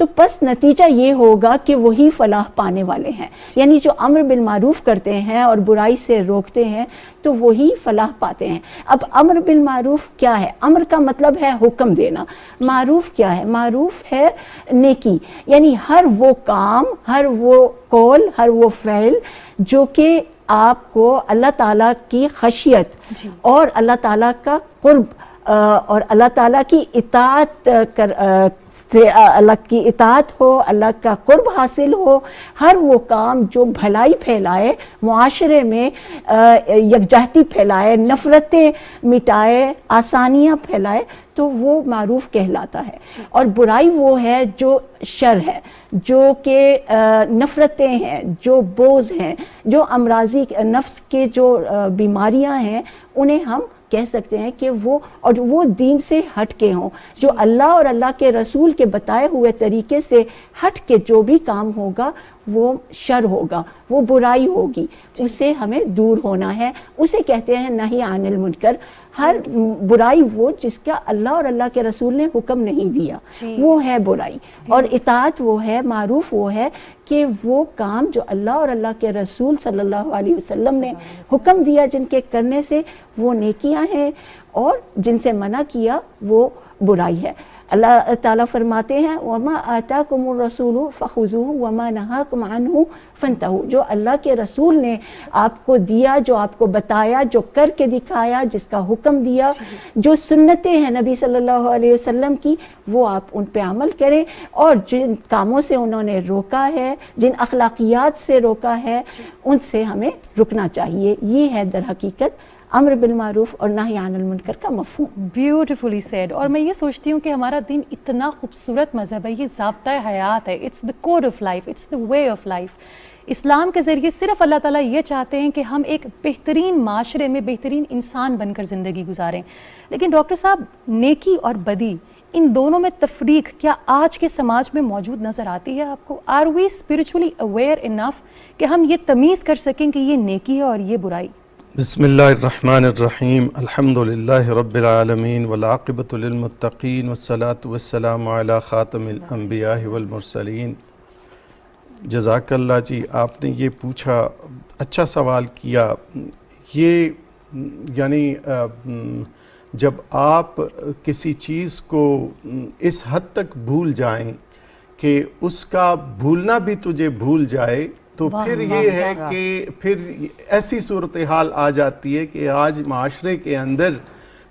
تو پس نتیجہ یہ ہوگا کہ وہی فلاح پانے والے ہیں. یعنی جو امر بالمعروف کرتے ہیں اور برائی سے روکتے ہیں تو وہی فلاح پاتے ہیں. اب امر بالمعروف کیا ہے؟ امر کا مطلب ہے حکم دینا. معروف کیا ہے؟ معروف ہے نیکی. یعنی ہر وہ کام، ہر وہ قول، ہر وہ فعل جو کہ آپ کو اللہ تعالیٰ کی خشیت اور اللہ تعالیٰ کا قرب اور اللہ تعالیٰ کی اطاعت سے اللہ کی اطاعت ہو، اللہ کا قرب حاصل ہو، ہر وہ کام جو بھلائی پھیلائے، معاشرے میں یکجہتی پھیلائے، نفرتیں مٹائے، آسانیاں پھیلائے، تو وہ معروف کہلاتا ہے. اور برائی وہ ہے جو شر ہے، جو کہ نفرتیں ہیں، جو بوجھ ہیں، جو امراضی نفس کے جو بیماریاں ہیں، انہیں ہم کہہ سکتے ہیں کہ وہ دین سے ہٹ کے ہوں. جو اللہ اور اللہ کے رسول کے بتائے ہوئے طریقے سے ہٹ کے جو بھی کام ہوگا وہ شر ہوگا، وہ برائی ہوگی، اس سے ہمیں دور ہونا ہے. اسے کہتے ہیں نہی عن المنکر. ہر برائی وہ جس کا اللہ اور اللہ کے رسول نے حکم نہیں دیا، وہ ہے برائی. اور اطاعت وہ ہے، معروف وہ ہے کہ وہ کام جو اللہ اور اللہ کے رسول صلی اللہ علیہ وسلم نے حکم دیا جن کے کرنے سے وہ نیکیاں ہیں، اور جن سے منع کیا وہ برائی ہے. اللہ تعالیٰ فرماتے ہیں وَمَا آتَاكُمُ الرَّسُولُ فَخُذُوهُ وَمَا نَهَاكُمْ عَنْهُ فَانْتَهُوا. جو اللہ کے رسول نے آپ کو دیا، جو آپ کو بتایا، جو کر کے دکھایا، جس کا حکم دیا، جو سنتیں ہیں نبی صلی اللہ علیہ وسلم کی، وہ آپ ان پہ عمل کریں. اور جن کاموں سے انہوں نے روکا ہے، جن اخلاقیات سے روکا ہے، ان سے ہمیں رکنا چاہیے. یہ ہے در حقیقت امر بالمعروف اور نہی عن المنکر کا مفہوم. Beautifully said. اور میں یہ سوچتی ہوں کہ ہمارا دین اتنا خوبصورت مذہب ہے، یہ ضابطۂ حیات ہے. It's the code of life, it's the way of life. اسلام کے ذریعے صرف اللہ تعالیٰ یہ چاہتے ہیں کہ ہم ایک بہترین معاشرے میں بہترین انسان بن کر زندگی گزاریں. لیکن ڈاکٹر صاحب، نیکی اور بدی، ان دونوں میں تفریق کیا آج کے سماج میں موجود نظر آتی ہے آپ کو؟ آر وی اسپرچولی اویئر انف کہ ہم یہ تمیز کر سکیں کہ یہ نیکی ہے اور یہ برائی؟ بسم اللہ الرحمن الرحیم. الحمدللہ رب العالمین والعاقبۃ للمتقین والصلاة والسلام علی خاتم الانبیاء والمرسلین. جزاک اللہ جی، آپ نے یہ پوچھا، اچھا سوال کیا. یہ یعنی جب آپ کسی چیز کو اس حد تک بھول جائیں کہ اس کا بھولنا بھی تجھے بھول جائے، تو پھر یہ ہے کہ پھر ایسی صورتحال آ جاتی ہے کہ آج معاشرے کے اندر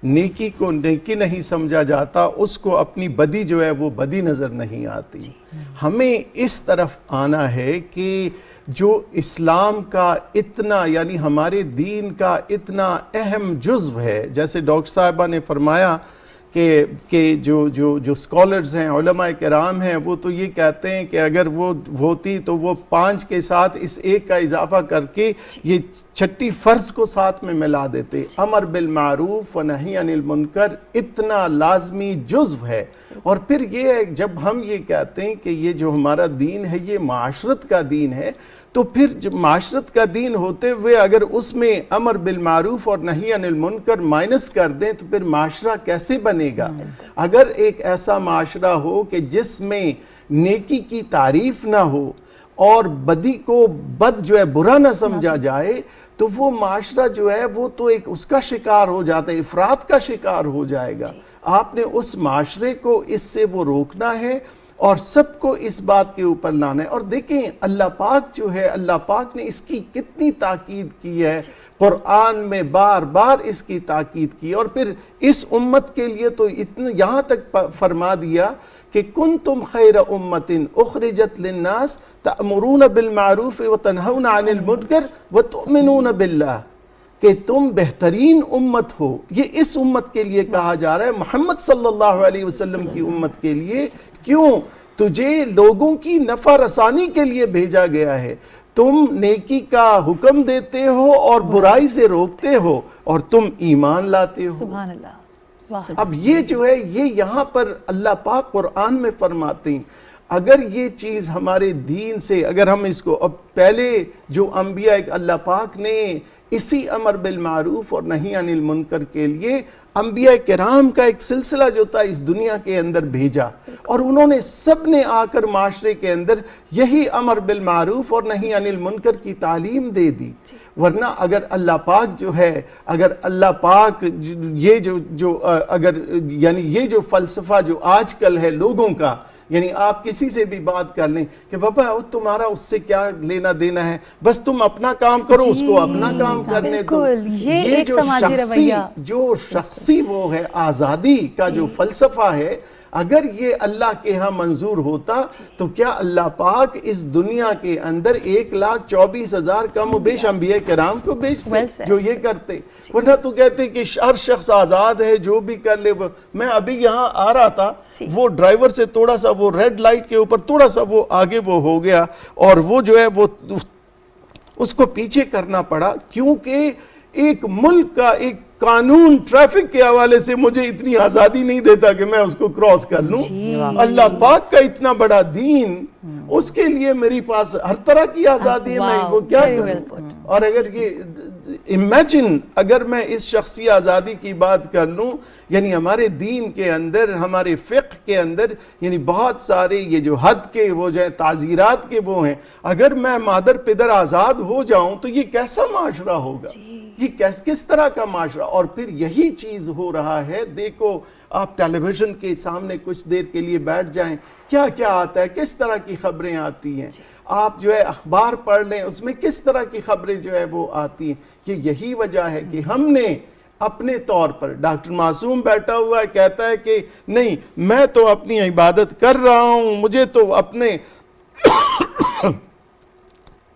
نیکی کو نیکی نہیں سمجھا جاتا، اس کو اپنی بدی جو ہے وہ بدی نظر نہیں آتی. ہمیں اس طرف آنا ہے کہ جو اسلام کا اتنا، یعنی ہمارے دین کا اتنا اہم جزو ہے، جیسے ڈاکٹر صاحبہ نے فرمایا کہ جو اسکالرز ہیں، علماء کرام ہیں، وہ تو یہ کہتے ہیں کہ اگر وہ ہوتی تو وہ 5 کے ساتھ اس 1 کا اضافہ کر کے یہ 6 فرض کو ساتھ میں ملا دیتے. امر بالمعروف و نہی عن المنکر اتنا لازمی جزو ہے. اور پھر یہ ہے، جب ہم یہ کہتے ہیں کہ یہ جو ہمارا دین ہے یہ معاشرت کا دین ہے، تو پھر جب معاشرت کا دین ہوتے ہوئے اگر اس میں امر بالمعروف اور نہی عن المنکر مائنس کر دیں تو پھر معاشرہ کیسے بنے گا؟ اگر ایک ایسا معاشرہ ہو کہ جس میں نیکی کی تعریف نہ ہو اور بدی کو بد جو ہے برا نہ سمجھا جائے، تو وہ معاشرہ جو ہے وہ تو ایک اس کا شکار ہو جاتا ہے، افراط کا شکار ہو جائے گا. آپ نے اس معاشرے کو اس سے وہ روکنا ہے اور سب کو اس بات کے اوپر لانا ہے. اور دیکھیں اللہ پاک جو ہے، اللہ پاک نے اس کی کتنی تاکید کی ہے، قرآن میں بار بار اس کی تاکید کی. اور پھر اس امت کے لیے تو اتنا یہاں تک فرما دیا کہ کنتم خیر امت اخرجت للناس تأمرون بالمعروف وتنہون عن المنکر وتؤمنون باللہ، کہ تم بہترین امت ہو. یہ اس امت کے لیے کہا جا رہا ہے، محمد صلی اللہ علیہ وسلم کی امت کے لیے. کیوں؟ تجھے لوگوں کی نفع رسانی کے لیے بھیجا گیا ہے. تم نیکی کا حکم دیتے ہو اور برائی سے روکتے ہو اور تم ایمان لاتے ہو. سبحان اللہ. اب یہ جو ہے یہ یہاں پر اللہ پاک قرآن میں فرماتے ہیں. اگر یہ چیز ہمارے دین سے، اگر ہم اس کو، اب پہلے جو انبیاء اللہ پاک نے اسی امر بالمعروف اور نہی عن المنکر کے لیے انبیاء کرام کا ایک سلسلہ جو تھا اس دنیا کے اندر بھیجا، اور انہوں نے سب نے آ کر معاشرے کے اندر یہی امر بالمعروف اور نہی عن المنکر کی تعلیم دے دی. ورنہ اگر اللہ پاک جو ہے، اگر اللہ پاک یہ اگر یعنی یہ جو فلسفہ جو آج کل ہے لوگوں کا، یعنی آپ کسی سے بھی بات کر لیں کہ بابا تمہارا اس سے کیا لینا دینا ہے، بس تم اپنا کام کرو، اس کو اپنا کام کرنے دو. یہ جو شخصی وہ ہے آزادی کا جو فلسفہ ہے، اگر یہ اللہ کے ہاں منظور ہوتا تو کیا اللہ پاک اس دنیا کے اندر 1,24,000 کم و بیش انبیاء کرام کو بھیجتے جو یہ کرتے؟ ورنہ تو کہتے کہ ہر شخص آزاد ہے، جو بھی کر لے. میں ابھی یہاں آ رہا تھا، وہ ڈرائیور سے تھوڑا سا وہ ریڈ لائٹ کے اوپر تھوڑا سا وہ آگے وہ ہو گیا، اور وہ جو ہے وہ اس کو پیچھے کرنا پڑا، کیونکہ ایک ملک کا ایک قانون ٹریفک کے حوالے سے مجھے اتنی آزادی نہیں دیتا کہ میں اس کو کراس کر لوں. اللہ پاک کا اتنا بڑا دین، اس کے لیے میری پاس ہر طرح کی آزادی ہے، میں وہ کیا کروں؟ اور اگر یہ امیجن، اگر میں اس شخصی آزادی کی بات کر لوں، یعنی ہمارے دین کے اندر، ہمارے فقہ کے اندر، یعنی بہت سارے یہ جو حد کے وہ جو تعزیرات کے وہ ہیں، اگر میں مادر پدر آزاد ہو جاؤں تو یہ کیسا معاشرہ ہوگا؟ یہ کس طرح کا معاشرہ؟ اور پھر یہی چیز ہو رہا ہے. دیکھو آپ ٹیلی ویژن کے سامنے کچھ دیر کے لیے بیٹھ جائیں، کیا کیا آتا ہے، کس طرح کی خبریں آتی ہیں. آپ جو ہے اخبار پڑھ لیں، اس میں کس طرح کی خبریں جو ہے وہ آتی ہیں. یہی وجہ ہے کہ ہم نے اپنے طور پر، ڈاکٹر معصوم بیٹھا ہوا ہے کہتا ہے کہ نہیں میں تو اپنی عبادت کر رہا ہوں، مجھے تو اپنے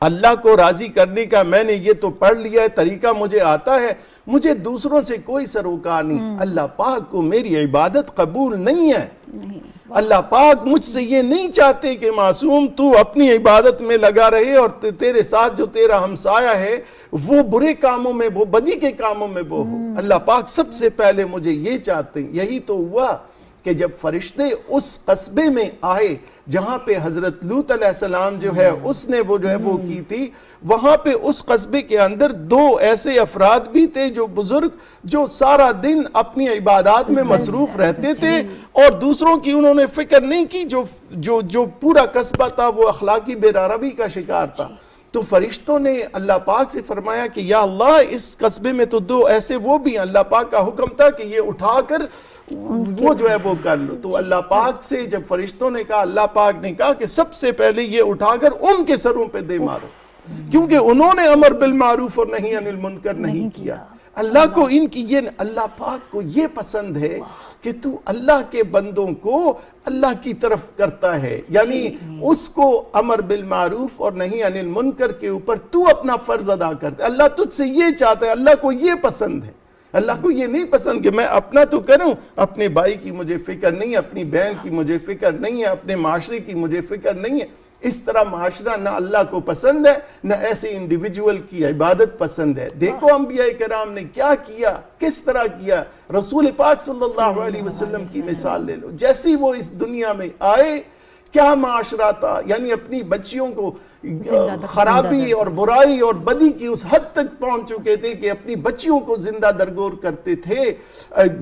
اللہ کو راضی کرنے کا میں نے یہ تو پڑھ لیا ہے، طریقہ مجھے آتا ہے، مجھے دوسروں سے کوئی سروکار نہیں. اللہ پاک کو میری عبادت قبول نہیں ہے. اللہ پاک مجھ سے یہ نہیں چاہتے کہ معصوم تو اپنی عبادت میں لگا رہے اور تیرے ساتھ جو تیرا ہمسایہ ہے وہ برے کاموں میں، وہ بدی کے کاموں میں وہ ہو. اللہ پاک سب سے پہلے مجھے یہ چاہتے ہیں. یہی تو ہوا کہ جب فرشتے اس قصبے میں آئے جہاں پہ حضرت لوط علیہ السلام جو ہے اس نے وہ جو ہے وہ کی تھی، وہاں پہ اس قصبے کے اندر 2 ایسے افراد بھی تھے جو بزرگ، جو سارا دن اپنی عبادات میں مصروف رہتے تھے اور دوسروں کی انہوں نے فکر نہیں کی. جو پورا قصبہ تھا وہ اخلاقی بے روی کا شکار تھا. تو فرشتوں نے اللہ پاک سے فرمایا کہ یا اللہ اس قصبے میں تو 2 ایسے وہ بھی. اللہ پاک کا حکم تھا کہ یہ اٹھا کر وہ جو ہے وہ کر لو. تو اللہ پاک سے جب فرشتوں نے کہا، اللہ پاک نے کہا کہ سب سے پہلے یہ اٹھا کر ان کے سروں پہ دے مارو، کیونکہ انہوں نے امر بالمعروف اور نہی عن المنکر نہیں کیا. اللہ کو ان کی یہ، اللہ پاک کو یہ پسند ہے کہ تو اللہ کے بندوں کو اللہ کی طرف کرتا ہے، یعنی اس کو امر بالمعروف اور نہی عن المنکر کے اوپر تو اپنا فرض ادا کرتا ہے. اللہ تجھ سے یہ چاہتا ہے، اللہ کو یہ پسند ہے. اللہ کو یہ نہیں پسند کہ میں اپنا تو کروں، اپنے بھائی کی مجھے فکر نہیں ہے، اپنی بہن کی مجھے فکر نہیں ہے، اپنے معاشرے کی مجھے فکر نہیں ہے. اس طرح معاشرہ نہ اللہ کو پسند ہے، نہ ایسے انڈیویجول کی عبادت پسند ہے. دیکھو انبیاء کرام نے کیا کیا، کس طرح کیا. رسول پاک صلی اللہ علیہ وسلم کی مثال لے لو. جیسی وہ اس دنیا میں آئے کیا معاشرہ تھا، یعنی اپنی بچیوں کو خرابی اور برائی اور بدی کی اس حد تک پہنچ چکے تھے کہ اپنی بچیوں کو زندہ درگور کرتے تھے.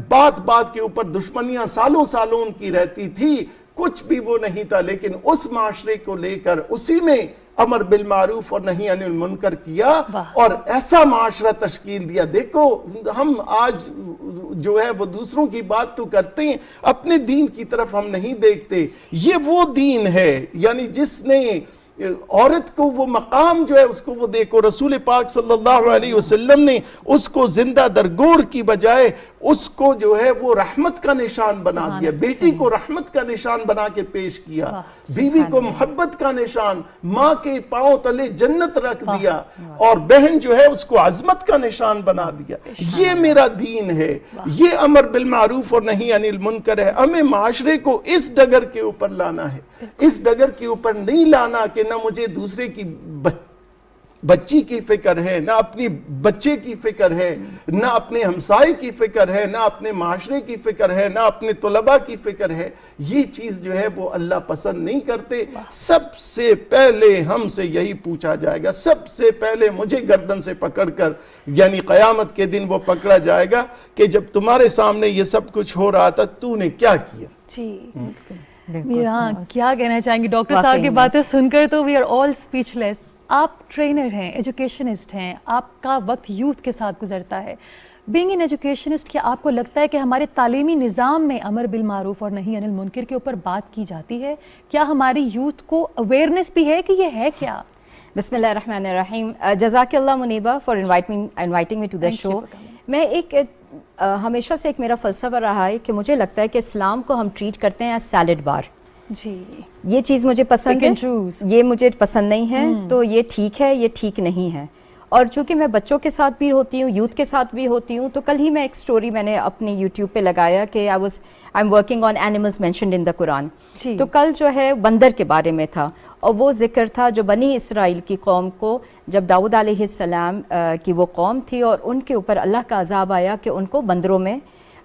بات بات کے اوپر دشمنیاں سالوں سالوں ان کی رہتی تھی، کچھ بھی وہ نہیں تھا. لیکن اس معاشرے کو لے کر اسی میں امر بالمعروف اور نہی عن المنکر کیا اور ایسا معاشرہ تشکیل دیا. دیکھو ہم آج جو ہے وہ دوسروں کی بات تو کرتے ہیں، اپنے دین کی طرف ہم نہیں دیکھتے. یہ وہ دین ہے یعنی جس نے عورت کو وہ مقام جو ہے اس کو وہ دیکھو. رسول پاک صلی اللہ علیہ وسلم نے اس کو زندہ درگور کی بجائے اس کو جو ہے وہ رحمت کا نشان بنا دیا. بیٹی کو رحمت کا نشان بنا کے پیش کیا، بیوی کو محبت کا نشان، ماں کے پاؤں تلے جنت رکھ دیا، اور بہن جو ہے اس کو عظمت کا نشان بنا دیا. یہ میرا دین ہے، یہ امر بالمعروف اور نہی عن المنکر ہے. ہمیں معاشرے کو اس ڈگر کے اوپر لانا ہے، اس ڈگر کے اوپر نہیں لانا کہ نہ مجھے دوسرے کی بچی کی فکر ہے، نہ اپنی بچے کی فکر ہے، نہ اپنے ہمسائے کی فکر ہے، نہ اپنے معاشرے کی فکر ہے، نہ اپنے طلباء کی فکر ہے، یہ چیز جو ہے وہ اللہ پسند نہیں کرتے. سب سے پہلے ہم سے یہی پوچھا جائے گا، سب سے پہلے مجھے گردن سے پکڑ کر یعنی قیامت کے دن وہ پکڑا جائے گا کہ جب تمہارے سامنے یہ سب کچھ ہو رہا تھا تو نے کیا کیا. جی میرا کیا کہنا چاہیں گی ڈاکٹر صاحب کی باتیں سن کر تو وی آر آل اسپیچ لیس. آپ ٹرینر ہیں، ایجوکیشنسٹ ہیں، آپ کا وقت یوتھ کے ساتھ گزرتا ہے. بینگ این ایجوکیشنسٹ، کیا آپ کو لگتا ہے کہ ہمارے تعلیمی نظام میں امر بالمعروف اور نہی عن المنکر کے اوپر بات کی جاتی ہے؟ کیا ہماری یوتھ کو اویئرنیس بھی ہے کہ یہ ہے کیا؟ بسم اللہ الرحمن الرحیم. جزاک اللہ Muneeba for inviting me to the show. میں ایک ہمیشہ سے ایک میرا فلسفہ رہا ہے کہ مجھے لگتا ہے کہ اسلام کو ہم ٹریٹ کرتے ہیں ایز سیلڈ بار. جی یہ چیز مجھے پسند ہے، یہ مجھے پسند نہیں ہے، تو یہ ٹھیک ہے، یہ ٹھیک نہیں ہے. اور چونکہ میں بچوں کے ساتھ بھی ہوتی ہوں، یوتھ کے ساتھ بھی ہوتی ہوں، تو کل ہی میں ایک سٹوری میں نے اپنی یوٹیوب پہ لگایا کہ I am working on animals mentioned in the قرآن. تو کل جو ہے بندر کے بارے میں تھا، اور وہ ذکر تھا جو بنی اسرائیل کی قوم کو جب داؤد علیہ السلام کی وہ قوم تھی اور ان کے اوپر اللہ کا عذاب آیا کہ ان کو بندروں میں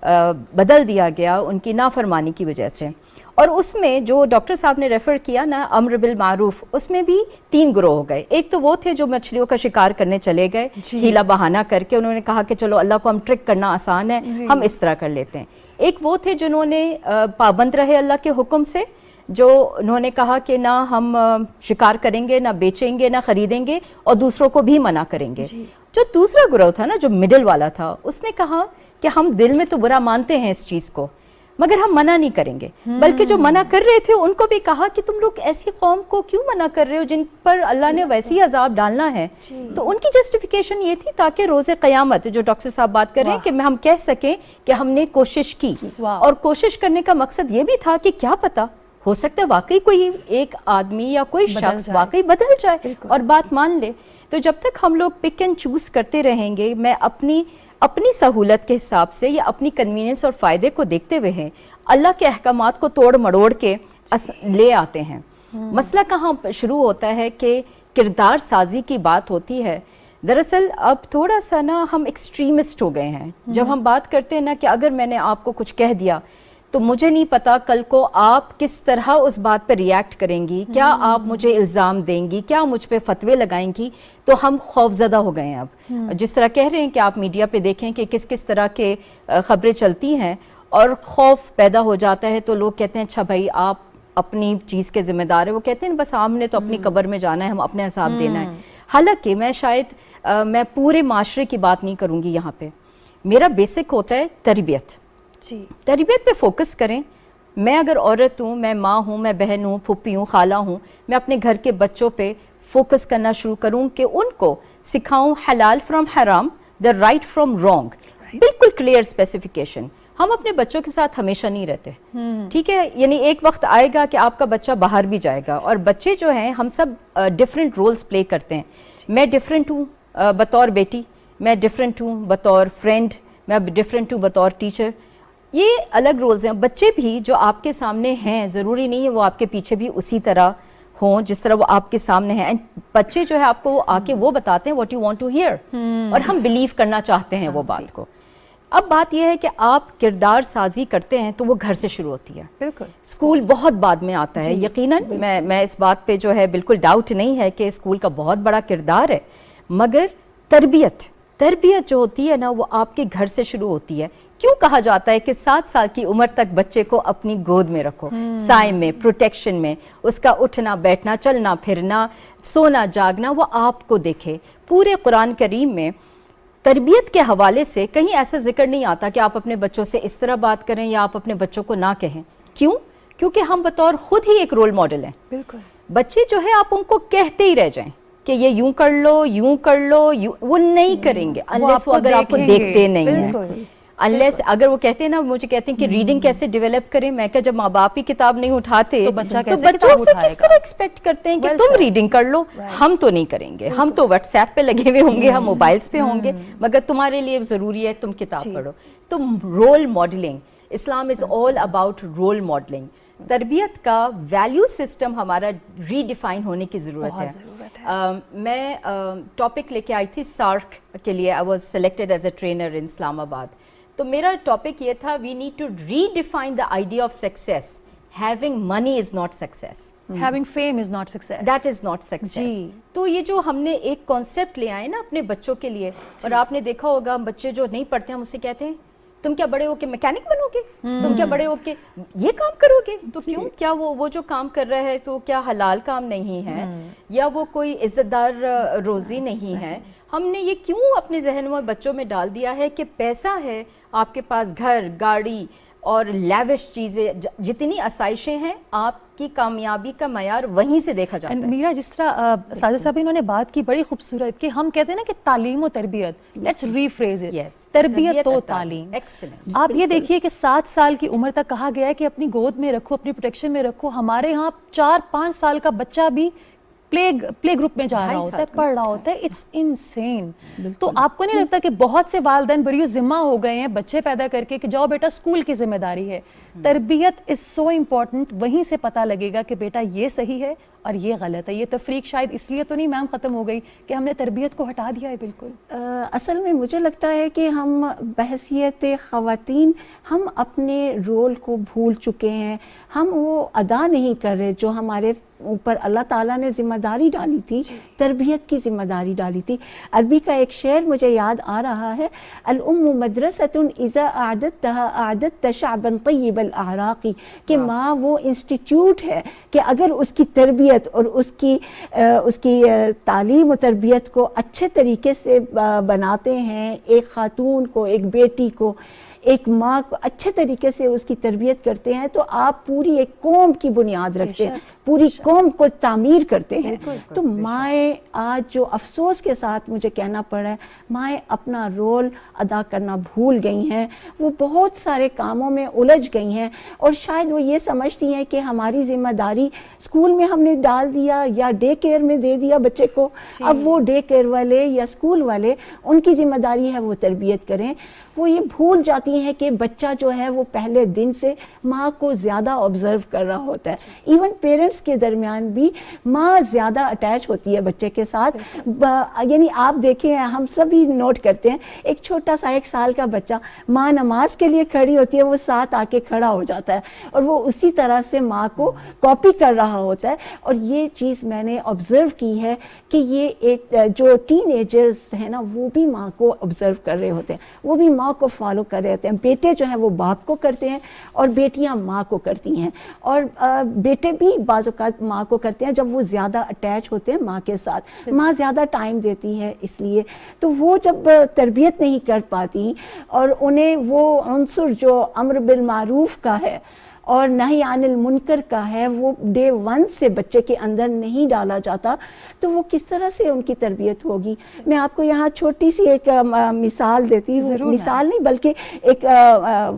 بدل دیا گیا ان کی نافرمانی کی وجہ سے. اور اس میں جو ڈاکٹر صاحب نے ریفر کیا نا امر بالمعروف، اس میں بھی 3 گروہ ہو گئے. ایک تو وہ تھے جو مچھلیوں کا شکار کرنے چلے گئے، ہیلا بہانہ کر کے انہوں نے کہا کہ چلو اللہ کو ہم ٹرک کرنا آسان ہے، ہم اس طرح کر لیتے ہیں. ایک وہ تھے جنہوں نے پابند رہے اللہ کے حکم سے، جو انہوں نے کہا کہ نہ ہم شکار کریں گے، نہ بیچیں گے، نہ خریدیں گے، اور دوسروں کو بھی منع کریں گے. جو دوسرا گروہ تھا نا، جو مڈل والا تھا، اس نے کہا کہ ہم دل میں تو برا مانتے ہیں اس چیز کو، مگر ہم منع نہیں کریں گے. بلکہ جو منع کر رہے تھے ان کو بھی کہا کہ تم لوگ ایسی قوم کو کیوں منع کر رہے ہو جن پر اللہ نے ویسے ہی عذاب ڈالنا ہے. تو ان کی جسٹیفیکیشن یہ تھی تاکہ روز قیامت جو ڈاکٹر صاحب بات کر رہے ہیں کہ ہم کہہ سکیں کہ ہم نے کوشش کی. اور کوشش کرنے کا مقصد یہ بھی تھا کہ کیا پتا ہو سکتا ہے واقعی کوئی ایک آدمی یا کوئی شخص واقعی بدل جائے اور بات مان لے. تو جب تک ہم لوگ پک اینڈ چوز کرتے رہیں گے، میں اپنی سہولت کے حساب سے یا اپنی کنوینئنس اور فائدے کو دیکھتے ہوئے ہیں اللہ کے احکامات کو توڑ مڑوڑ کے لے آتے ہیں. مسئلہ کہاں شروع ہوتا ہے کہ کردار سازی کی بات ہوتی ہے. دراصل اب تھوڑا سا نا ہم ایکسٹریمسٹ ہو گئے ہیں. جب ہم بات کرتے ہیں نا کہ اگر میں نے آپ کو کچھ کہہ دیا تو مجھے نہیں پتا کل کو آپ کس طرح اس بات پہ ریئیکٹ کریں گی، کیا آپ مجھے الزام دیں گی، کیا مجھ پہ فتوے لگائیں گی. تو ہم خوف زدہ ہو گئے ہیں اب. جس طرح کہہ رہے ہیں کہ آپ میڈیا پہ دیکھیں کہ کس طرح کے خبریں چلتی ہیں اور خوف پیدا ہو جاتا ہے، تو لوگ کہتے ہیں اچھا بھائی آپ اپنی چیز کے ذمہ دار ہے. وہ کہتے ہیں بس ہم نے تو اپنی قبر میں جانا ہے، ہم اپنے حساب دینا ہے. حالانکہ میں پورے معاشرے کی بات نہیں کروں گی یہاں پہ. میرا بیسک ہوتا ہے تربیت. تربیت پہ فوکس کریں. میں اگر عورت ہوں، میں ماں ہوں، میں بہن ہوں، پھوپھی ہوں، خالہ ہوں، میں اپنے گھر کے بچوں پہ فوکس کرنا شروع کروں کہ ان کو سکھاؤں حلال فرام حرام، دا رائٹ فرام رانگ، بالکل کلیئر اسپیسیفیکیشن. ہم اپنے بچوں کے ساتھ ہمیشہ نہیں رہتے، ٹھیک ہے. یعنی ایک وقت آئے گا کہ آپ کا بچہ باہر بھی جائے گا، اور بچے جو ہیں ہم سب ڈفرینٹ رولز پلے کرتے ہیں. میں ڈفرینٹ ہوں بطور بیٹی، میں ڈفرینٹ ہوں بطور فرینڈ، میں ڈفرینٹ ہوں بطور ٹیچر. یہ الگ رولز ہیں. بچے بھی جو آپ کے سامنے ہیں ضروری نہیں ہے وہ آپ کے پیچھے بھی اسی طرح ہوں جس طرح وہ آپ کے سامنے ہیں. بچے جو ہے آپ کو آ کے وہ بتاتے ہیں what you want to hear, اور ہم بلیو کرنا چاہتے ہیں وہ بات کو. اب بات یہ ہے کہ آپ کردار سازی کرتے ہیں تو وہ گھر سے شروع ہوتی ہے. بالکل. اسکول بہت بعد میں آتا ہے. یقیناً میں اس بات پہ جو ہے بالکل ڈاؤٹ نہیں ہے کہ اسکول کا بہت بڑا کردار ہے، مگر تربیت جو ہوتی ہے نا وہ آپ کے گھر سے شروع ہوتی ہے. کیوں کہا جاتا ہے کہ 7 سال کی عمر تک بچے کو اپنی گود میں رکھو، سائے میں، پروٹیکشن میں، اس کا اٹھنا بیٹھنا، چلنا پھرنا، سونا جاگنا وہ آپ کو دیکھے. پورے قرآن کریم میں تربیت کے حوالے سے کہیں ایسا ذکر نہیں آتا کہ آپ اپنے بچوں سے اس طرح بات کریں یا آپ اپنے بچوں کو نہ کہیں. کیوں؟ کیونکہ ہم بطور خود ہی ایک رول ماڈل ہیں. بالکل. بچے جو ہے آپ ان کو کہتے ہی رہ جائیں کہ یہ یوں کر لو، یوں کر لو، وہ نہیں کریں گے unless وہ اگر آپ کو دیکھتے نہیں ہیں. unless اگر وہ کہتے ہیں نا، مجھے کہتے ہیں کہ ریڈنگ کیسے ڈیولپ کریں. میں کہا جب ماں باپ ہی کتاب نہیں اٹھاتے تو بچوں سے کس طرح ایکسپیکٹ کرتے ہیں کہ تم ریڈنگ کر لو. ہم تو نہیں کریں گے. ہم تو واٹس ایپ پہ لگے ہوئے ہوں گے، ہم موبائلس پہ ہوں گے، مگر تمہارے لیے ضروری ہے تم کتاب پڑھو. تو role modelling, Islam is all about role modelling. تربیت کا ویلیو سسٹم ہمارا ری ڈیفائن ہونے کی ضرورت ہے. میں ٹاپک لے کے آئی تھی سارک کے لیے. I was selected as a trainer in Islamabad. تو میرا ٹاپک یہ تھا we need to redefine the idea of success. Having money is not success. Having fame is not success. That is not success. تو یہ جو ہم نے ایک کانسیپٹ لے آئے نا اپنے بچوں کے لیے, اور آپ نے دیکھا ہوگا بچے جو نہیں پڑھتے ہیں مجھ سے کہتے ہیں تم کیا بڑے ہو کے میکینک بنو گے, تم کیا بڑے ہو کے یہ کام کرو گے. تو کیوں, کیا وہ جو کام کر رہا ہے تو کیا حلال کام نہیں ہے, یا وہ کوئی عزت دار روزی نہیں ہے. ہم نے یہ کیوں اپنے ذہن میں بچوں میں ڈال دیا ہے کہ پیسہ ہے آپ کے پاس, گھر گاڑی اور لیوش چیزیں, جتنی آسائشیں ہیں, آپ کی کامیابی کا معیار وہیں سے دیکھا جاتا ہے. میرا جس طرح ساجد صاحب انہوں نے بات کی بڑی خوبصورت کہ ہم کہتے ہیں نا کہ تعلیم و تربیت, لیٹس ری فریز اٹ, تربیت و تعلیم. آپ یہ دیکھیے کہ 7 سال کی عمر تک کہا گیا ہے کہ اپنی گود میں رکھو, اپنی پروٹیکشن میں رکھو. ہمارے ہاں 4-5 سال کا بچہ بھی پلے گروپ میں جا رہا ہوتا ہے, پڑھ رہا ہوتا ہے. It's unseen. تو آپ کو نہیں لگتا کہ بہت سے والدین بریو ذمہ ہو گئے ہیں بچے پیدا کر کے کہ جاؤ بیٹا اسکول کی ذمہ داری ہے. تربیت از سو امپورٹنٹ. وہیں سے پتہ لگے گا کہ بیٹا یہ صحیح ہے اور یہ غلط ہے. یہ تفریق شاید اس لیے تو نہیں میم ختم ہو گئی کہ ہم نے تربیت کو ہٹا دیا ہے بالکل. اصل میں مجھے لگتا ہے کہ ہم بحیثیت خواتین ہم اپنے رول کو بھول چکے ہیں. ہم وہ ادا نہیں کر رہے جو ہمارے اوپر اللہ تعالیٰ نے ذمہ داری ڈالی تھی, تربیت کی ذمہ داری ڈالی تھی. عربی کا ایک شعر مجھے یاد آ رہا ہے, الام مدرسۃ اذا اعددتها اعددت شعبا طیب الاعراق, کہ ماں وہ انسٹیٹیوٹ ہے کہ اگر اس کی تربیت اور اس کی تعلیم و تربیت کو اچھے طریقے سے بناتے ہیں, ایک خاتون کو, ایک بیٹی کو, ایک ماں کو اچھے طریقے سے اس کی تربیت کرتے ہیں, تو آپ پوری ایک قوم کی بنیاد رکھتے ہیں, پوری قوم کو تعمیر کرتے ہیں. تو مائیں آج جو افسوس کے ساتھ مجھے کہنا پڑا ہے, مائیں اپنا رول ادا کرنا بھول گئی ہیں. وہ بہت سارے کاموں میں الجھ گئی ہیں, اور شاید وہ یہ سمجھتی ہیں کہ ہماری ذمہ داری اسکول میں ہم نے ڈال دیا یا ڈے کیئر میں دے دیا بچے کو, اب وہ ڈے کیئر والے یا اسکول والے ان کی ذمہ داری ہے وہ تربیت کریں. وہ یہ بھول جاتی ہیں کہ بچہ جو ہے وہ پہلے دن سے ماں کو زیادہ آبزرو کر رہا ہوتا ہے. ایون پیرنٹس کے درمیان بھی ماں زیادہ اٹیچ ہوتی ہے بچے کے ساتھ. یعنی آپ دیکھیں, ہم سبھی نوٹ کرتے ہیں, ایک چھوٹا سا 1 سال کا بچہ, ماں نماز کے لیے کھڑی ہوتی ہے, وہ ساتھ آ کے کھڑا ہو جاتا ہے, اور وہ اسی طرح سے ماں کو کاپی کر رہا ہوتا ہے. اور یہ چیز میں نے آبزرو کی ہے کہ یہ ایک جو ٹین ایجرز ہیں نا, وہ بھی ماں کو آبزرو کر رہے ہوتے ہیں, وہ بھی ماں کو فالو کر رہے ہوتے ہیں. بیٹے جو ہیں وہ باپ کو کرتے ہیں اور بیٹیاں ماں کو کرتی ہیں, اور بیٹے بھی بعض اوقات ماں کو کرتے ہیں جب وہ زیادہ اٹیچ ہوتے ہیں ماں کے ساتھ. ماں زیادہ ٹائم دیتی ہے اس لیے, تو وہ جب تربیت نہیں کر پاتی اور انہیں وہ عنصر جو امر بالمعروف کا ہے اور نہی عن المنکر کا ہے وہ ڈے 1 سے بچے کے اندر نہیں ڈالا جاتا, تو وہ کس طرح سے ان کی تربیت ہوگی. میں آپ کو یہاں چھوٹی سی ایک مثال دیتی ہوں, مثال نہیں بلکہ ایک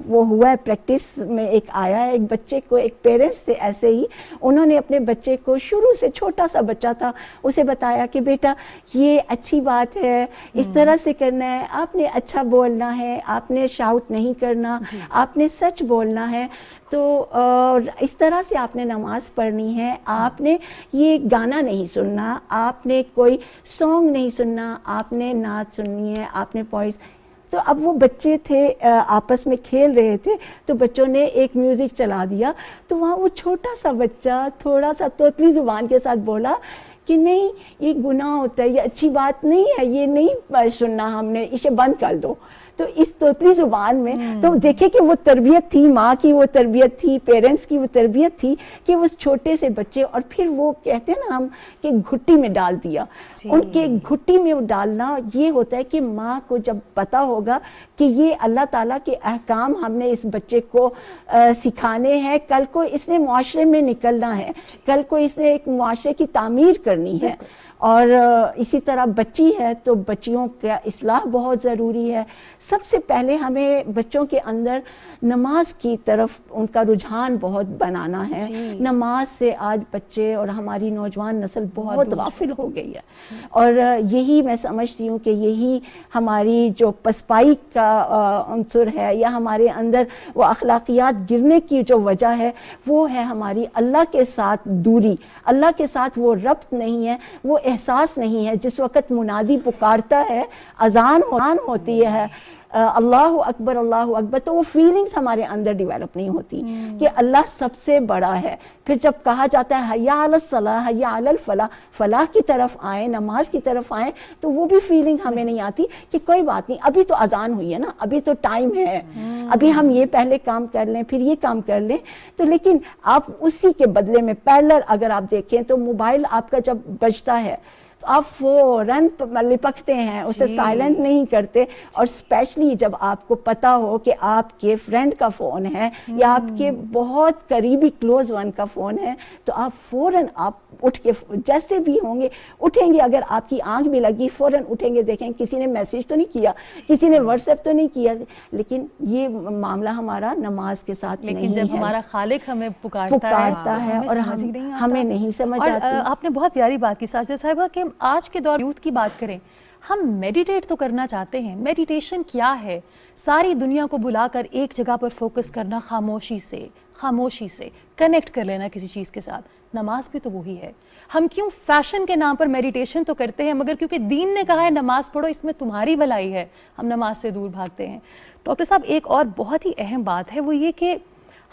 وہ ہوا ہے پریکٹس میں, ایک آیا ہے ایک بچے کو, ایک پیرنٹس تھے ایسے ہی, انہوں نے اپنے بچے کو شروع سے, چھوٹا سا بچہ تھا, اسے بتایا کہ بیٹا یہ اچھی بات ہے, اس طرح سے کرنا ہے, آپ نے اچھا بولنا ہے, آپ نے شاؤٹ نہیں کرنا, آپ نے سچ بولنا ہے, تو اس طرح سے آپ نے نماز پڑھنی ہے, آپ نے یہ گانا نہیں سننا, آپ نے کوئی سانگ نہیں سننا, آپ نے نعت سننی ہے, آپ نے پوائنٹس. تو اب وہ بچے تھے آپس میں کھیل رہے تھے, تو بچوں نے ایک میوزک چلا دیا, تو وہاں وہ چھوٹا سا بچہ تھوڑا سا توتلی زبان کے ساتھ بولا کہ نہیں یہ گناہ ہوتا ہے, یہ اچھی بات نہیں ہے, یہ نہیں سننا ہم نے, اسے بند کر دو. تو اس توتلی زبان میں تو دیکھیں کہ وہ تربیت تھی, ماں کی وہ تربیت تھی, پیرنٹس کی وہ تربیت تھی کہ اس چھوٹے سے بچے, اور پھر وہ کہتے ہیں نا ہم کہ گھٹی میں ڈال دیا. ان کے گھٹی میں ڈالنا یہ ہوتا ہے کہ ماں کو جب پتا ہوگا کہ یہ اللہ تعالیٰ کے احکام ہم نے اس بچے کو سکھانے ہیں, کل کو اس نے معاشرے میں نکلنا ہے, کل کو اس نے ایک معاشرے کی تعمیر کرنی ہے. اور اسی طرح بچی ہے تو بچیوں کا اصلاح بہت ضروری ہے. سب سے پہلے ہمیں بچوں کے اندر نماز کی طرف ان کا رجحان بہت بنانا ہے. نماز سے آج بچے اور ہماری نوجوان نسل بہت غافل ہو گئی ہے, اور یہی میں سمجھتی ہوں کہ یہی ہماری جو پسپائی کا عنصر ہے, یا ہمارے اندر وہ اخلاقیات گرنے کی جو وجہ ہے, وہ ہے ہماری اللہ کے ساتھ دوری. اللہ کے ساتھ وہ ربط نہیں ہے, وہ احساس نہیں ہے. جس وقت منادی پکارتا ہے, اذان ہوتی ہے اللہ اکبر, تو وہ فیلنگز ہمارے اندر ڈیولپ نہیں ہوتی کہ اللہ سب سے بڑا ہے. پھر جب کہا جاتا ہے حیا علی الصلاح, حیا علی الفلاح, فلاح کی طرف آئیں, نماز کی طرف آئیں, تو وہ بھی فیلنگ ہمیں نہیں آتی کہ کوئی بات نہیں, ابھی تو اذان ہوئی ہے نا, ابھی تو ٹائم ہے, ابھی ہم یہ پہلے کام کر لیں, پھر یہ کام کر لیں. تو لیکن آپ اسی کے بدلے میں پیرلل اگر آپ دیکھیں تو موبائل آپ کا جب بجتا ہے تو آپ فوراً لپکتے ہیں, اسے سائلنٹ نہیں کرتے. اور اسپیشلی جب آپ کو پتا ہو کہ آپ کے فرینڈ کا فون ہے یا آپ کے بہت قریبی کلوز ون کا فون ہے, تو آپ فوراً آپ اٹھ کے جیسے بھی ہوں گے اٹھیں گے. اگر آپ کی آنکھ بھی لگی فوراً اٹھیں گے, دیکھیں کسی نے میسیج تو نہیں کیا, کسی نے واٹس ایپ تو نہیں کیا. لیکن یہ معاملہ ہمارا نماز کے ساتھ نہیں ہے. لیکن جب ہمارا خالق ہمیں پکارتا ہے اور ہمیں نہیں سمجھ آتی. آپ نے بہت پیاری بات کی ساجدہ صاحبہ کہ آج کے دور یوتھ کی بات کریں, ہم میڈیٹیٹ تو کرنا چاہتے ہیں. میڈیٹیشن کیا ہے؟ ساری دنیا کو بلا کر ایک جگہ پر فوکس کرنا, خاموشی سے کنیکٹ کر لینا کسی چیز کے ساتھ. نماز بھی تو وہی ہے. ہم کیوں فیشن کے نام پر میڈیٹیشن تو کرتے ہیں, مگر کیونکہ دین نے کہا ہے نماز پڑھو, اس میں تمہاری بھلائی ہے, ہم نماز سے دور بھاگتے ہیں. ڈاکٹر صاحب ایک اور بہت ہی اہم بات ہے, وہ یہ کہ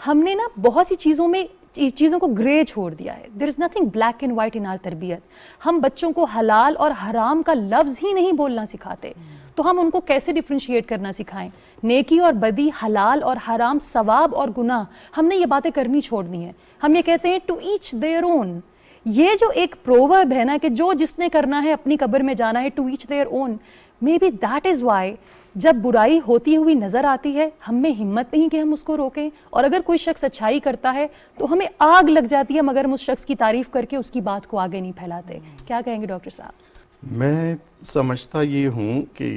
ہم نے نا بہت سی چیزوں کو گرے چھوڑ دیا ہے. There is nothing black and white in our تربیت. ہم بچوں کو حلال اور حرام کا لفظ ہی نہیں بولنا سکھاتے, تو ہم ان کو کیسے ڈفرینشیٹ کرنا سکھائیں؟ نیکی اور بدی, حلال اور حرام, ثواب اور گناہ, ہم نے یہ باتیں کرنی چھوڑنی ہیں. ہم یہ کہتے ہیں ٹو ایچ دیئر اون. یہ جو ایک پروورب ہے نا کہ جو جس نے کرنا ہے اپنی قبر میں جانا ہے, to each their own, may be that is why جب برائی ہوتی ہوئی نظر آتی ہے ہم میں ہمت نہیں کہ ہم اس کو روکیں, اور اگر کوئی شخص اچھائی کرتا ہے تو ہمیں آگ لگ جاتی ہے مگر ہم اس شخص کی تعریف کر کے اس کی بات کو آگے نہیں پھیلاتے. کیا کہیں گے ڈاکٹر صاحب؟ میں سمجھتا یہ ہوں کہ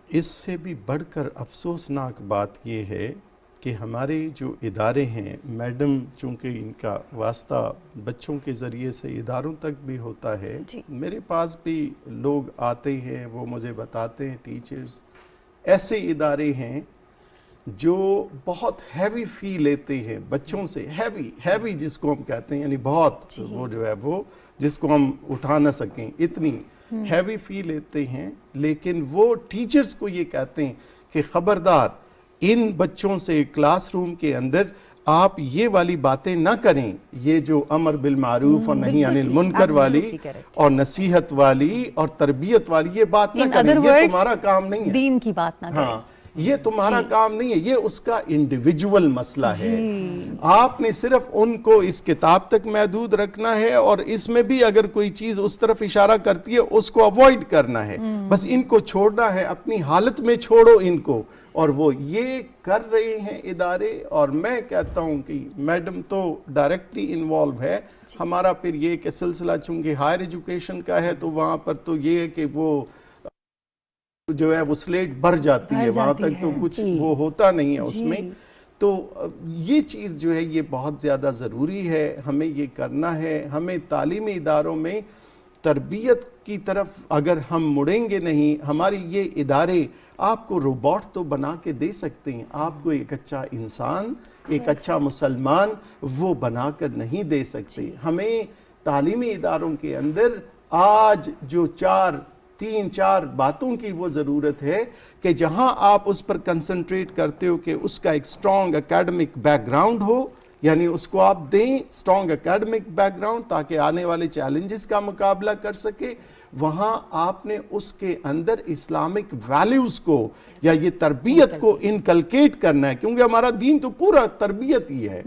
اس سے بھی بڑھ کر افسوسناک بات یہ ہے کہ ہمارے جو ادارے ہیں, میڈم چونکہ ان کا واسطہ بچوں کے ذریعے سے اداروں تک بھی ہوتا ہے, میرے پاس بھی لوگ آتے ہیں, وہ مجھے بتاتے ہیں, ٹیچرز, ایسے ادارے ہیں جو بہت ہیوی فی لیتے ہیں بچوں سے, ہیوی جس کو ہم کہتے ہیں, یعنی بہت وہ جو ہے وہ جس کو ہم اٹھا نہ سکیں, اتنی ہیوی فی لیتے ہیں. لیکن وہ ٹیچرز کو یہ کہتے ہیں کہ خبردار ان بچوں سے کلاس روم کے اندر آپ یہ والی باتیں نہ کریں, یہ جو امر بالمعروف اور نہی عن المنکر والی اور نصیحت والی اور تربیت والی یہ بات نہ کریں, یہ تمہارا کام نہیں ہے. دین کی بات نہ کریں. یہ تمہارا کام نہیں ہے, یہ اس کا انڈیویجول مسئلہ ہے. آپ نے صرف ان کو اس کتاب تک محدود رکھنا ہے, اور اس میں بھی اگر کوئی چیز اس طرف اشارہ کرتی ہے اس کو اوائڈ کرنا ہے. بس ان کو چھوڑنا ہے, اپنی حالت میں چھوڑو ان کو. اور وہ یہ کر رہے ہیں ادارے, اور میں کہتا ہوں کہ میڈم تو ڈائریکٹلی انوالو ہے. ہمارا پھر یہ کہ سلسلہ چونکہ ہائر ایجوکیشن کا ہے تو وہاں پر تو یہ ہے کہ وہ جو ہے وہ سلیٹ بھر جاتی ہے, وہاں تک تو کچھ وہ ہوتا نہیں ہے اس میں. تو یہ چیز جو ہے یہ بہت زیادہ ضروری ہے, ہمیں یہ کرنا ہے. ہمیں تعلیمی اداروں میں تربیت کی طرف اگر ہم مڑیں گے نہیں, ہماری یہ ادارے آپ کو روبوٹ تو بنا کے دے سکتے ہیں, آپ کو ایک اچھا انسان, ایک اچھا مسلمان وہ بنا کر نہیں دے سکتے. ہمیں تعلیمی اداروں کے اندر آج جو 3-4 باتوں کی وہ ضرورت ہے کہ جہاں آپ اس پر کنسنٹریٹ کرتے ہو کہ اس کا ایک سٹرونگ اکیڈمک بیک گراؤنڈ ہو, یعنی اس کو آپ دیں سٹرونگ اکیڈمک بیک گراؤنڈ تاکہ آنے والے چیلنجز کا مقابلہ کر سکے. وہاں آپ نے اس کے اندر اسلامک ویلیوز کو یا یہ تربیت کو انکلکیٹ کرنا ہے, کیونکہ ہمارا دین تو پورا تربیت ہی ہے,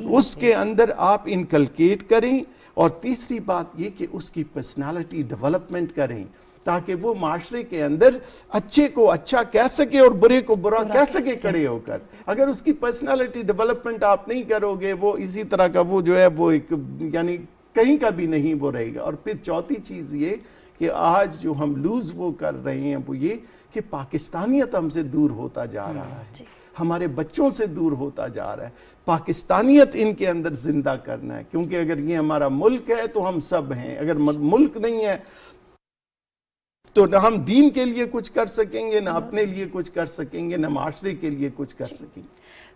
اس کے اندر آپ انکلکیٹ کریں. اور تیسری بات یہ کہ اس کی پرسنالٹی ڈیولپمنٹ کریں تاکہ وہ معاشرے کے اندر اچھے کو اچھا کہہ سکے اور برے کو برا کہہ سکے کھڑے ہو کر. اگر اس کی پرسنالٹی ڈیولپمنٹ آپ نہیں کرو گے, وہ اسی طرح کا وہ جو ہے وہ ایک یعنی کہیں کا بھی نہیں وہ رہے گا. اور پھر چوتھی چیز یہ کہ آج جو ہم لوز وہ کر رہے ہیں وہ یہ کہ پاکستانیت ہم سے دور ہوتا جا رہا ہے, ہمارے بچوں سے دور ہوتا جا رہا ہے. پاکستانیت ان کے اندر زندہ کرنا ہے, کیونکہ اگر یہ ہمارا ملک ہے تو ہم سب ہیں, اگر ملک نہیں ہے تو نہ ہم دین کے لیے کچھ کر سکیں گے, نہ اپنے لیے کچھ کر سکیں گے, نہ معاشرے کے لیے کچھ کر سکیں گے.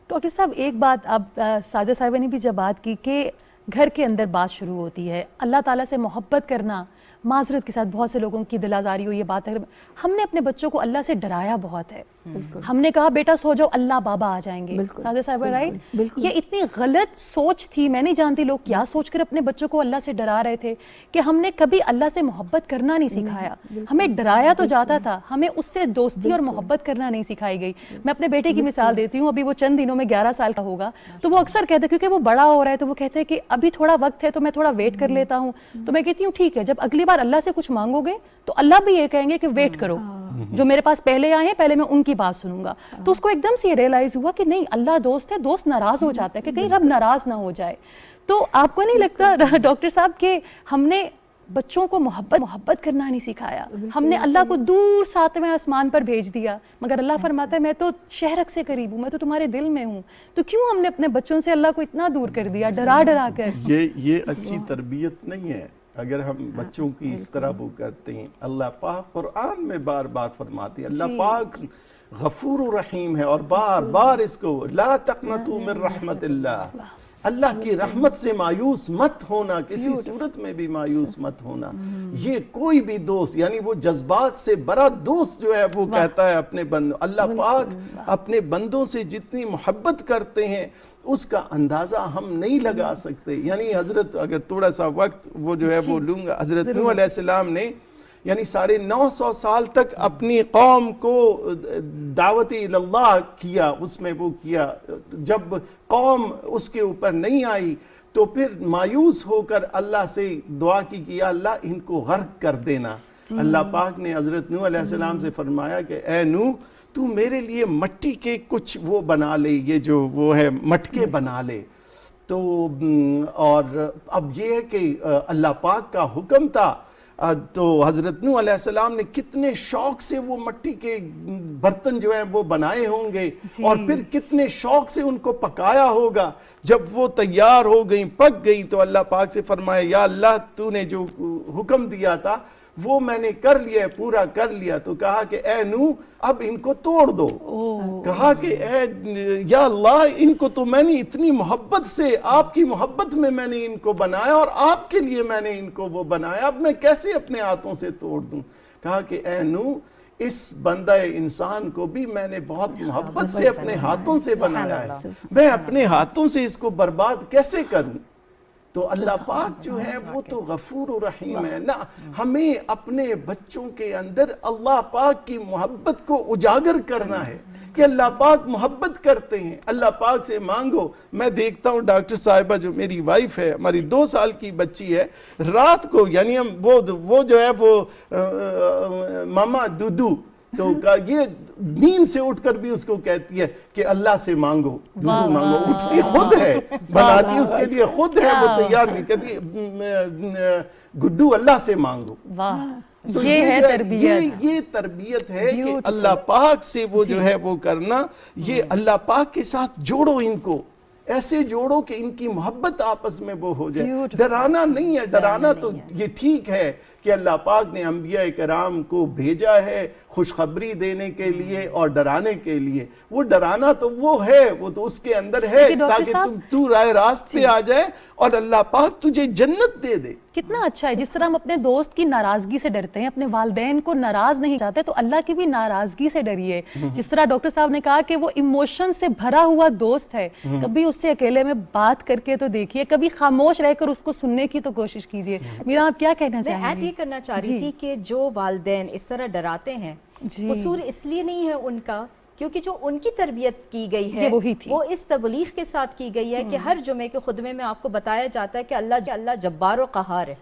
ڈاکٹر صاحب ایک بات اب ساجدہ صاحبہ نے بھی جب بات کی کہ گھر کے اندر بات شروع ہوتی ہے, اللہ تعالیٰ سے محبت کرنا معذرت کے ساتھ بہت سے لوگوں کی دل آزاری ہو یہ بات ہے، ہم نے اپنے بچوں کو اللہ سے ڈرایا بہت ہے. ہم نے کہا بیٹا سو جاؤ اللہ بابا آ جائیں گے. ساجدہ صاحبہ رائٹ، یہ اتنی غلط سوچ تھی. میں نہیں جانتی لوگ کیا سوچ کر اپنے بچوں کو اللہ سے ڈرا رہے تھے کہ ہم نے کبھی اللہ سے محبت کرنا نہیں سکھایا. ہمیں ڈرایا تو جاتا تھا، ہمیں اس سے دوستی اور محبت کرنا نہیں سکھائی گئی. میں اپنے بیٹے کی مثال دیتی ہوں، ابھی وہ چند دنوں میں 11 سال کا ہوگا، تو وہ اکثر کہتے ہیں کیونکہ وہ بڑا ہو رہا ہے تو وہ کہتے ہیں کہ ابھی تھوڑا وقت ہے تو میں تھوڑا ویٹ کر لیتا ہوں. تو میں کہتی ہوں ٹھیک ہے، جب اگلی بار اللہ سے کچھ مانگو گے تو اللہ بھی یہ کہیں گے کہ ویٹ کرو، جو میرے پاس پہلے آئے ہیں پہلے میں ان کی بات سنوں گا. تو اس کو ایک دم سے یہ ریئلائز ہوا کہ نہیں اللہ دوست ہے، دوست ناراض ہو جاتا ہے کہ کہیں رب ناراض نہ ہو جائے. تو آپ کو نہیں لگتا ڈاکٹر صاحب کہ ہم نے بچوں کو محبت کرنا نہیں سکھایا؟ ہم نے اللہ کو دور 7ویں آسمان پر بھیج دیا، مگر اللہ فرماتا ہے میں تو شہرک سے قریب ہوں، میں تو تمہارے دل میں ہوں. تو کیوں ہم نے اپنے بچوں سے اللہ کو اتنا دور کر دیا ڈرا کر؟ یہ اچھی تربیت نہیں ہے اگر ہم بچوں کی اس طرح وہ کرتے ہیں. اللہ پاک قرآن میں بار بار فرماتی ہے، اللہ پاک غفور و رحیم ہے، اور بار بار اس کو لا تقنطوا من رحمت اللہ، اللہ کی رحمت سے مایوس مت ہونا، کسی صورت میں بھی مایوس مت ہونا. یہ کوئی بھی دوست، یعنی وہ جذبات سے بڑا دوست جو ہے وہ کہتا ہے اپنے بندوں. اللہ پاک اپنے بندوں سے جتنی محبت کرتے ہیں اس کا اندازہ ہم نہیں لگا سکتے. یعنی حضرت، اگر تھوڑا سا وقت وہ جو ہے وہ لوں گا، حضرت نوح علیہ السلام نے یعنی 950 سال تک اپنی قوم کو دعوت اللہ کیا، اس میں وہ کیا. جب قوم اس کے اوپر نہیں آئی تو پھر مایوس ہو کر اللہ سے دعا کی کہ یا اللہ ان کو غرق کر دینا. اللہ پاک نے حضرت نوح علیہ السلام سے فرمایا کہ اے نوح تو میرے لیے مٹی کے کچھ وہ بنا لے، یہ جو وہ ہے مٹکے بنا لے. تو اور اب یہ ہے کہ اللہ پاک کا حکم تھا، تو حضرت نوح علیہ السلام نے کتنے شوق سے وہ مٹی کے برتن جو ہیں وہ بنائے ہوں گے، اور پھر کتنے شوق سے ان کو پکایا ہوگا. جب وہ تیار ہو گئیں، پک گئی، تو اللہ پاک سے فرمایا یا اللہ تو نے جو حکم دیا تھا وہ میں نے کر لیا، پورا کر لیا. تو کہا کہ اے نوح اب ان کو توڑ دو. کہا کہ اے یا اللہ ان کو تو میں نے اتنی محبت سے، آپ کی محبت میں میں نے ان کو بنایا اور آپ کے لیے میں نے ان کو وہ بنایا، اب میں کیسے اپنے ہاتھوں سے توڑ دوں. کہا کہ اے نوح اس بندہ انسان کو بھی میں نے بہت محبت سے اپنے ہاتھوں سے بنایا ہے، میں اپنے ہاتھوں سے اس کو برباد کیسے کروں. تو اللہ پاک جو ہے وہ تو غفور و رحیم ہے نا. ہمیں اپنے بچوں کے اندر اللہ پاک کی محبت کو اجاگر کرنا ہے کہ اللہ پاک محبت کرتے ہیں. اللہ پاک سے مانگو. میں دیکھتا ہوں ڈاکٹر صاحبہ جو میری وائف ہے، ہماری 2 سال کی بچی ہے، رات کو یعنی ہم وہ جو ہے وہ ماما دودو، تو یہ نیند سے اٹھ کر بھی اس کو کہتی ہے کہ اللہ سے مانگو، دودو مانگو. اٹھتی خود ہے، بناتی اس کے لیے خود ہے، وہ تیار نہیں کہتی گڈو اللہ سے مانگو. تو یہ تربیت ہے کہ اللہ پاک سے وہ جو ہے وہ کرنا. یہ اللہ پاک کے ساتھ جوڑو، ان کو ایسے جوڑو کہ ان کی محبت آپس میں وہ ہو جائے. ڈرانا نہیں ہے، ڈرانا تو یہ ٹھیک ہے کہ اللہ پاک نے انبیاء کرام کو بھیجا ہے خوشخبری دینے کے لیے اور ڈرانے کے لیے. وہ ڈرانا تو وہ ہے، وہ تو اس کے اندر ہے تاکہ تو راہ راست پہ آ جائے اور اللہ پاک تجھے جنت دے دے. کتنا اچھا ہے. جس طرح ہم اپنے دوست کی ناراضگی سے ڈرتے ہیں، اپنے والدین کو ناراض نہیں چاہتے، تو اللہ کی بھی ناراضگی سے ڈریے. جس طرح ڈاکٹر صاحب نے کہا کہ وہ ایموشن سے بھرا ہوا دوست ہے، کبھی اس سے اکیلے میں بات کر کے تو دیکھیے، کبھی خاموش رہ کر اس کو سننے کی تو کوشش کیجیے. میرا آپ کیا کہنا چاہیں گے؟ میں ایڈ یہ کرنا چاہ رہی تھی کہ جو والدین اس طرح ڈراتے ہیں، قصور اس لیے نہیں ہے ان کا کیونکہ جو ان کی تربیت کی گئی ہے وہ اس تبلیغ کے ساتھ کی گئی ہے کہ ہر جمعے کے خطبے میں آپ کو بتایا جاتا ہے کہ اللہ جبار و قہار ہے.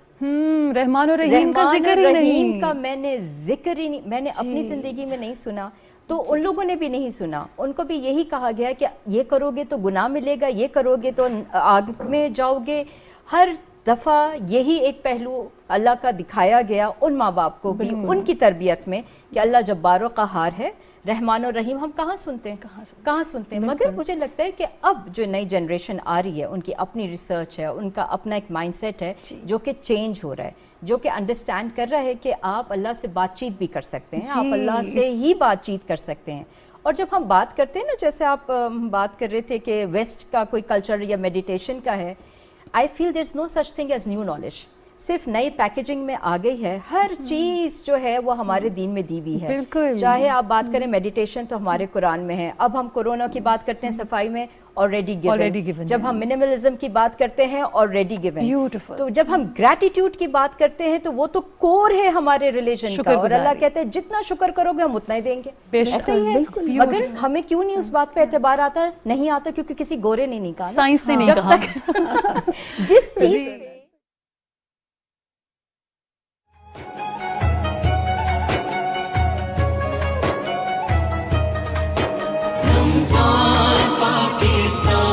رحمان و رحیم کا ذکر ہی نہیں. کا میں نے ذکر ہی نہیں، میں نے اپنی زندگی میں نہیں سنا، تو ان لوگوں نے بھی نہیں سنا. ان کو بھی یہی کہا گیا کہ یہ کرو گے تو گناہ ملے گا، یہ کرو گے تو آگ میں جاؤ گے. ہر دفعہ یہی ایک پہلو اللہ کا دکھایا گیا ان ماں باپ کو بھی ان کی تربیت میں کہ اللہ جبار و قہار ہے، رحمان و رحیم. ہم کہاں سنتے ہیں. مگر مجھے لگتا ہے کہ اب جو نئی جنریشن آ رہی ہے ان کی اپنی ریسرچ ہے، ان کا اپنا ایک مائنڈ سیٹ ہے جو کہ چینج ہو رہا ہے، جو کہ انڈرسٹینڈ کر رہا ہے کہ آپ اللہ سے بات چیت بھی کر سکتے ہیں، آپ اللہ سے ہی بات چیت کر سکتے ہیں. اور جب ہم بات کرتے ہیں نا، جیسے آپ بات کر رہے تھے کہ ویسٹ کا کوئی کلچر یا میڈیٹیشن کا ہے، I feel there's no such thing as new knowledge. صرف نئی پیکیجنگ میں آ گئی ہے. ہر چیز جو ہے وہ ہمارے دین میں دی ہوئی ہے. بالکل. چاہے آپ بات کریں میڈیٹیشن تو ہمارے قرآن میں ہے. اب ہم کورونا کی بات کرتے ہیں صفائی میں already given. جب ہم منیملزم کی بات کرتے ہیں already given. Beautiful. تو جب ہم گریٹیٹیوڈ کی بات کرتے ہیں تو وہ تو کور ہے ہمارے ریلیشن کا, اور اللہ کہتے ہیں جتنا شکر کرو گے ہم اتنا ہی دیں گے. ایسا ہی ہے. مگر ہمیں کیوں نہیں اس بات پہ اعتبار آتا؟ نہیں آتا کیونکہ کسی گورے نے نہیں کہا, سائنس نے نہیں کہا. جس چیز پہ رمضان پاکستان